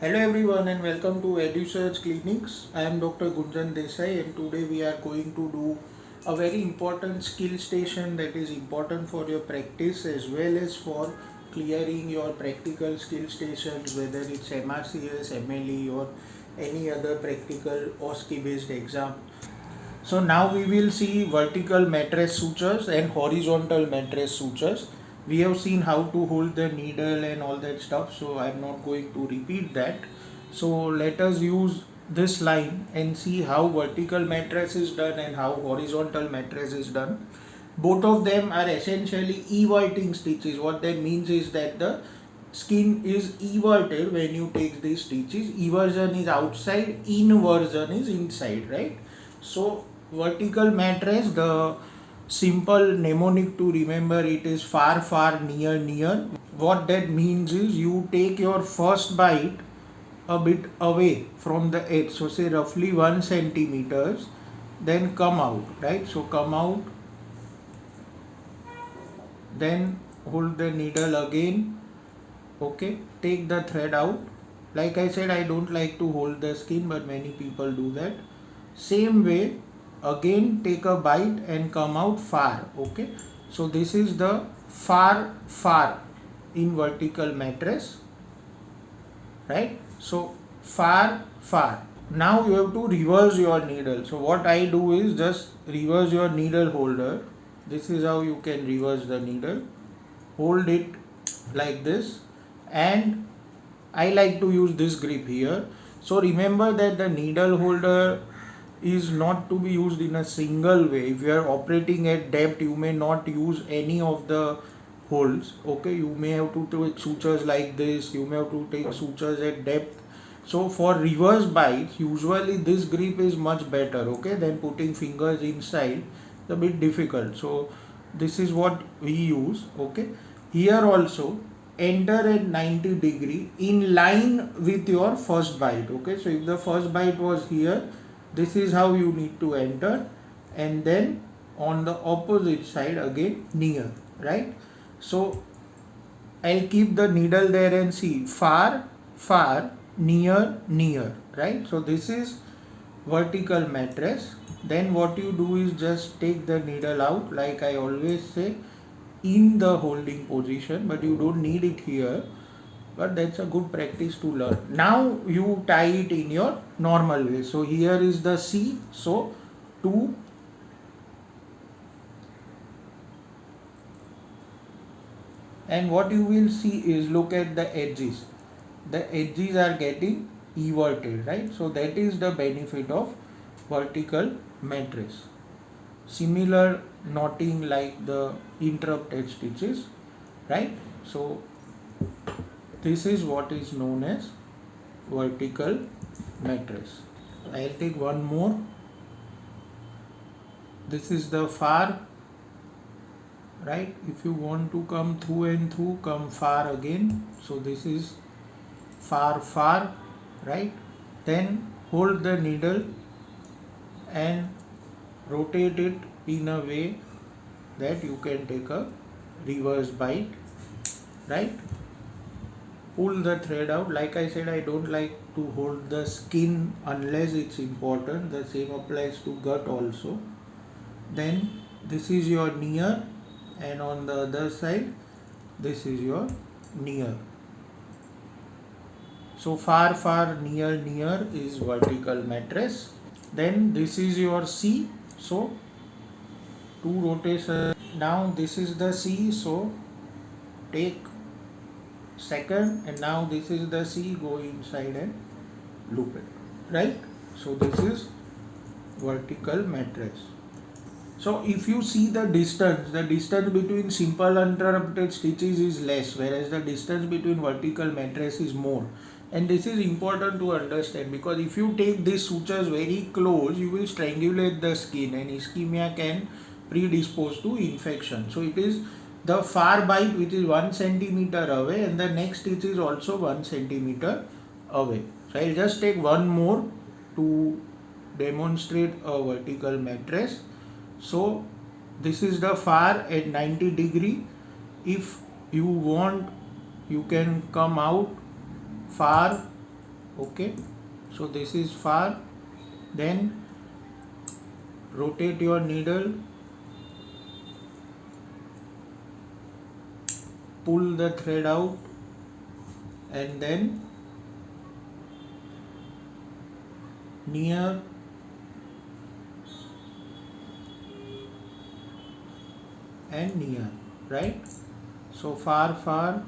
Hello everyone and welcome to Edusurg Clinics. I am Dr. Gunjan Desai and today we are going to do a very important skill station that is important for your practice as well as for clearing your practical skill stations, whether it's MRCS, MLE or any other practical OSCE based exam. So now we will see vertical mattress sutures and horizontal mattress sutures. We have seen how to hold the needle and all that stuff, so I'm not going to repeat that. So let us use this line and see how vertical mattress is done and how horizontal mattress is done. Both of them are essentially everting stitches. What that means is that the skin is everted when you take these stitches. Eversion is outside, inversion is inside, right? So vertical mattress, the simple mnemonic to remember it is far, far, near, near. What that means is you take your first bite a bit away from the edge, so say roughly 1 centimeters, then come out, right? So come out, then hold the needle again, okay, take the thread out. Like I said, I don't like to hold the skin, but many people do that. Same way, again take a bite and come out far, okay. So this is the far, far in vertical mattress, right? So far, far. Now you have to reverse your needle. So what I do is just reverse your needle holder. This is how you can reverse the needle. Hold it like this, and I like to use this grip here. So remember that the needle holder is not to be used in a single way. If you are operating at depth, you may not use any of the holes, okay. You may have to take sutures like this, you may have to take sutures at depth. So for reverse bites, usually this grip is much better, okay, than putting fingers inside. It's a bit difficult. So this is what we use, okay. Here also enter at 90 degree in line with your first bite, okay. So if the first bite was here, this is how you need to enter, and then on the opposite side again near, right? So I'll keep the needle there and see far, far, near, near, right? So this is vertical mattress. Then what you do is just take the needle out, like I always say, in the holding position, but you don't need it here, but that's a good practice to learn. Now you tie it in your normal way. So here is the C, so 2, and what you will see is, look at the edges. The edges are getting everted, right? So that is the benefit of vertical mattress. Similar knotting like the interrupted stitches, right? So this is what is known as vertical mattress. I'll take one more. This is the far, right? If you want to come through and through, come far again. So this is far, far, right? Then hold the needle and rotate it in a way that you can take a reverse bite, right? Pull the thread out. Like I said, I don't like to hold the skin unless it's important. The same applies to gut also. Then this is your near, and on the other side this is your near. So far, far, near, near is vertical mattress. Then this is your C, so 2 rotations. Now this is the C, so take second, and now this is the C, go inside and loop it, right? So this is vertical mattress. So if you see the distance between simple uninterrupted stitches is less, whereas the distance between vertical mattress is more. And this is important to understand, because if you take these sutures very close, you will strangulate the skin and ischemia can predispose to infection. So it is the far bite which is 1 centimeter away, and the next stitch is also 1 centimeter away. So I'll just take one more to demonstrate a vertical mattress. So this is the far at 90 degree. If you want, you can come out far Okay, so this is far. Then rotate your needle, pull the thread out, and then near and near, right? So far,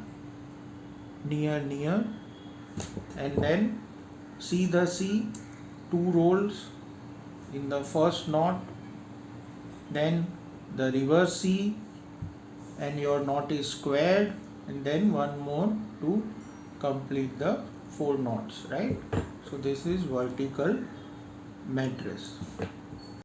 near, and then see the C, two rolls in the first knot, then the reverse C, and your knot is squared, and then one more to complete the 4 knots, right? So this is vertical mattress.